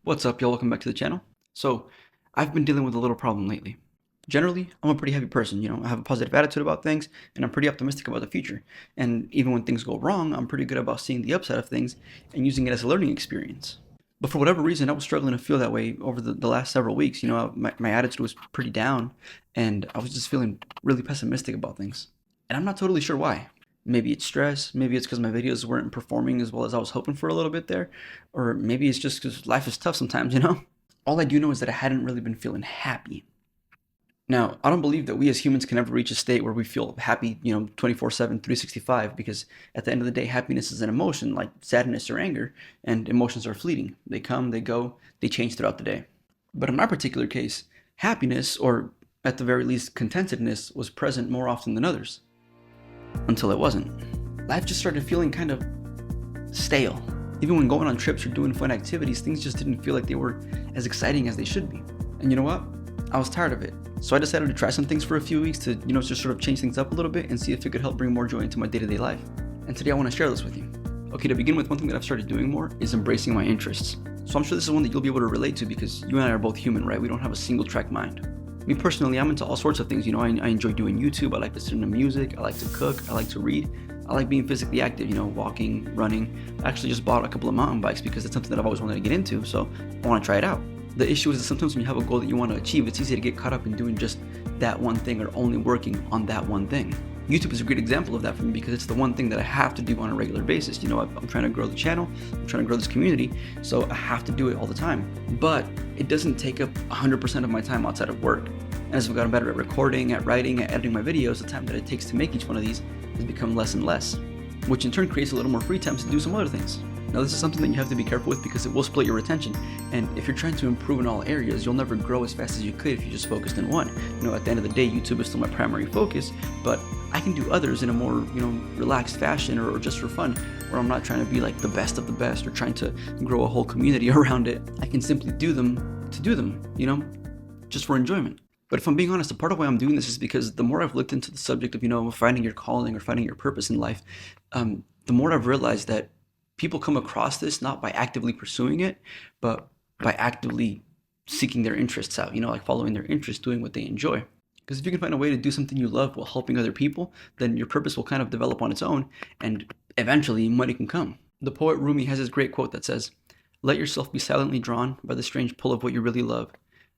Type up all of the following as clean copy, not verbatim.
What's up, y'all? Welcome back to the channel. So, I've been dealing with a little problem lately. Generally, I'm a pretty happy person, I have a positive attitude about things, and I'm pretty optimistic about the future. And even when things go wrong, I'm pretty good about seeing the upside of things and using it as a learning experience. But for whatever reason, I was struggling to feel that way over the last several weeks. My attitude was pretty down, and I was just feeling really pessimistic about things. And I'm not totally sure why. Maybe it's stress, maybe it's because my videos weren't performing as well as I was hoping for a little bit there, or maybe it's just because life is tough sometimes. All I do know is that I hadn't really been feeling happy. Now, I don't believe that we as humans can ever reach a state where we feel happy, 24/7, 365, because at the end of the day, happiness is an emotion like sadness or anger, and emotions are fleeting. They come, they go, they change throughout the day. But in my particular case, happiness, or at the very least contentedness, was present more often than others. Until it wasn't. Life just started feeling kind of stale. Even when going on trips or doing fun activities, things just didn't feel like they were as exciting as they should be. And you know what? I was tired of it. So I decided to try some things for a few weeks to, just sort of change things up a little bit and see if it could help bring more joy into my day-to-day life. And today I want to share this with you. Okay, to begin with, one thing that I've started doing more is embracing my interests. So I'm sure this is one that you'll be able to relate to because you and I are both human, right? We don't have a single track mind. Me personally, I'm into all sorts of things. I enjoy doing YouTube. I like listening to music. I like to cook. I like to read. I like being physically active, walking, running. I actually just bought a couple of mountain bikes because it's something that I've always wanted to get into, so I want to try it out. The issue is that sometimes when you have a goal that you want to achieve, it's easy to get caught up in doing just that one thing or only working on that one thing. YouTube is a great example of that for me because it's the one thing that I have to do on a regular basis. I'm trying to grow the channel, I'm trying to grow this community, so I have to do it all the time. But it doesn't take up 100% of my time outside of work. And as I've gotten better at recording, at writing, at editing my videos, the time that it takes to make each one of these has become less and less, which in turn creates a little more free time to do some other things. Now, this is something that you have to be careful with because it will split your attention. And if you're trying to improve in all areas, you'll never grow as fast as you could if you just focused in one. At the end of the day, YouTube is still my primary focus, but I can do others in a more, relaxed fashion or just for fun, where I'm not trying to be like the best of the best or trying to grow a whole community around it. I can simply do them to do them, just for enjoyment. But if I'm being honest, a part of why I'm doing this is because the more I've looked into the subject of, finding your calling or finding your purpose in life, the more I've realized that people come across this not by actively pursuing it, but by actively seeking their interests out, like following their interests, doing what they enjoy. Because if you can find a way to do something you love while helping other people, then your purpose will kind of develop on its own, and eventually money can come. The poet Rumi has this great quote that says, "Let yourself be silently drawn by the strange pull of what you really love.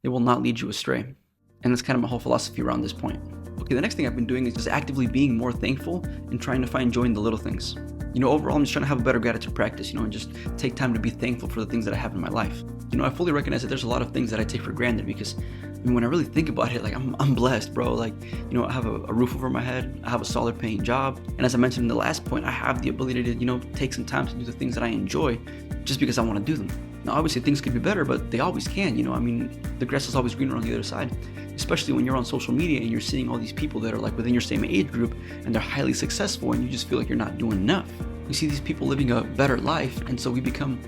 It will not lead you astray." And that's kind of my whole philosophy around this point. Okay, the next thing I've been doing is just actively being more thankful and trying to find joy in the little things. Overall, I'm just trying to have a better gratitude practice, and just take time to be thankful for the things that I have in my life. I fully recognize that there's a lot of things that I take for granted because, when I really think about it, I'm blessed, bro. I have a roof over my head, I have a solid paying job, and as I mentioned in the last point, I have the ability to, take some time to do the things that I enjoy just because I want to do them. Now, obviously, things could be better, but they always can, the grass is always greener on the other side, especially when you're on social media and you're seeing all these people that are within your same age group and they're highly successful and you just feel like you're not doing enough. You see these people living a better life, and so we become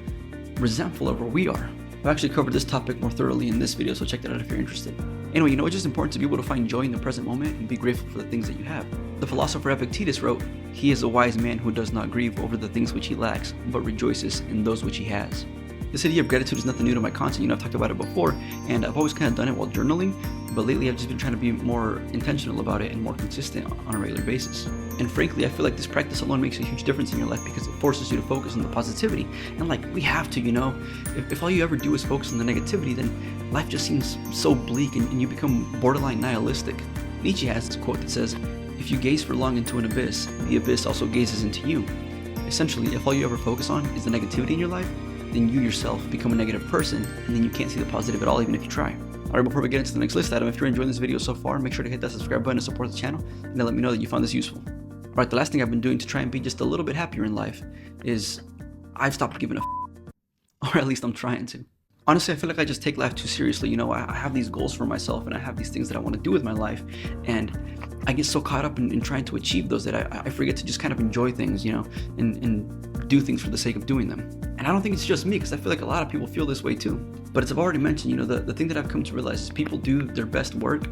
resentful of where we are. I've actually covered this topic more thoroughly in this video, so check that out if you're interested. Anyway, it's just important to be able to find joy in the present moment and be grateful for the things that you have. The philosopher Epictetus wrote, "He is a wise man who does not grieve over the things which he lacks, but rejoices in those which he has." This idea of gratitude is nothing new to my content. I've talked about it before, and I've always kind of done it while journaling, but lately I've just been trying to be more intentional about it and more consistent on a regular basis. And frankly, I feel like this practice alone makes a huge difference in your life because it forces you to focus on the positivity. And we have to, if all you ever do is focus on the negativity, then life just seems so bleak and you become borderline nihilistic. Nietzsche has this quote that says, "If you gaze for long into an abyss, the abyss also gazes into you." Essentially, if all you ever focus on is the negativity in your life, then you yourself become a negative person, and then you can't see the positive at all, even if you try. Alright, before we get into the next list item, if you're enjoying this video so far, make sure to hit that subscribe button to support the channel, and then let me know that you found this useful. Alright, the last thing I've been doing to try and be just a little bit happier in life is I've stopped giving a or at least I'm trying to. Honestly, I feel like I just take life too seriously. I have these goals for myself, and I have these things that I want to do with my life, and I get so caught up in trying to achieve those that I forget to just kind of enjoy things, and do things for the sake of doing them. And I don't think it's just me, because I feel like a lot of people feel this way too. But as I've already mentioned, the thing that I've come to realize is people do their best work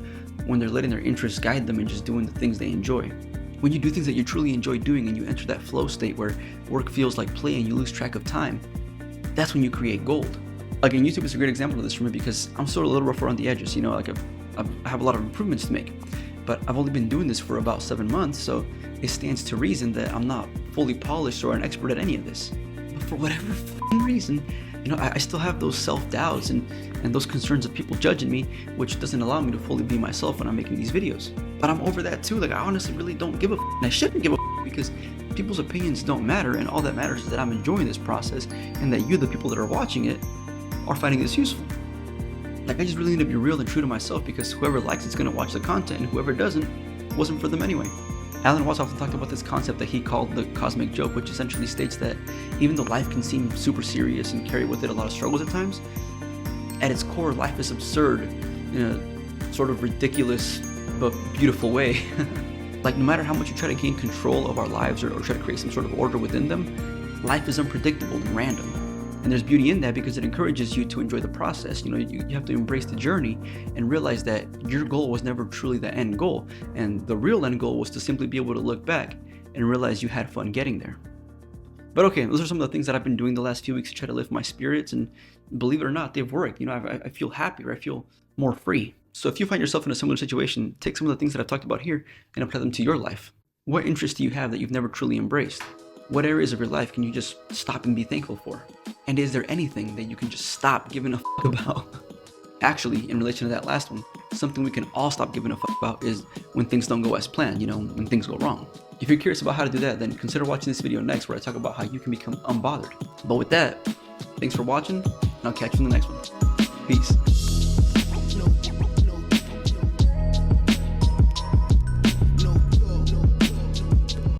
when they're letting their interests guide them and just doing the things they enjoy. When you do things that you truly enjoy doing and you enter that flow state where work feels like play and you lose track of time, that's when you create gold. Again, YouTube is a great example of this for me because I'm still a little rougher on the edges. You know, like I have a lot of improvements to make, but I've only been doing this for about 7 months, so it stands to reason that I'm not fully polished or an expert at any of this. But for whatever reason, you know, I still have those self-doubts and those concerns of people judging me, which doesn't allow me to fully be myself when I'm making these videos. But I'm over that too. Like, I honestly really don't give a and I shouldn't give a because people's opinions don't matter, and all that matters is that I'm enjoying this process and that you, the people that are watching it, are finding this useful. Like, I just really need to be real and true to myself because whoever likes it's gonna watch the content, and whoever doesn't, wasn't for them anyway. Alan Watts often talked about this concept that he called the cosmic joke, which essentially states that even though life can seem super serious and carry with it a lot of struggles at times, at its core, life is absurd in a sort of ridiculous but beautiful way. Like, no matter how much you try to gain control of our lives or try to create some sort of order within them, life is unpredictable and random. And there's beauty in that because it encourages you to enjoy the process. You know, you have to embrace the journey and realize that your goal was never truly the end goal. And the real end goal was to simply be able to look back and realize you had fun getting there. But okay, those are some of the things that I've been doing the last few weeks to try to lift my spirits, and believe it or not, they've worked. You know, I feel happier, I feel more free. So if you find yourself in a similar situation, take some of the things that I've talked about here and apply them to your life. What interests do you have that you've never truly embraced? What areas of your life can you just stop and be thankful for? And is there anything that you can just stop giving a fuck about? Actually, in relation to that last one, something we can all stop giving a fuck about is when things don't go as planned, you know, when things go wrong. If you're curious about how to do that, then consider watching this video next where I talk about how you can become unbothered. But with that, thanks for watching, and I'll catch you in the next one. Peace.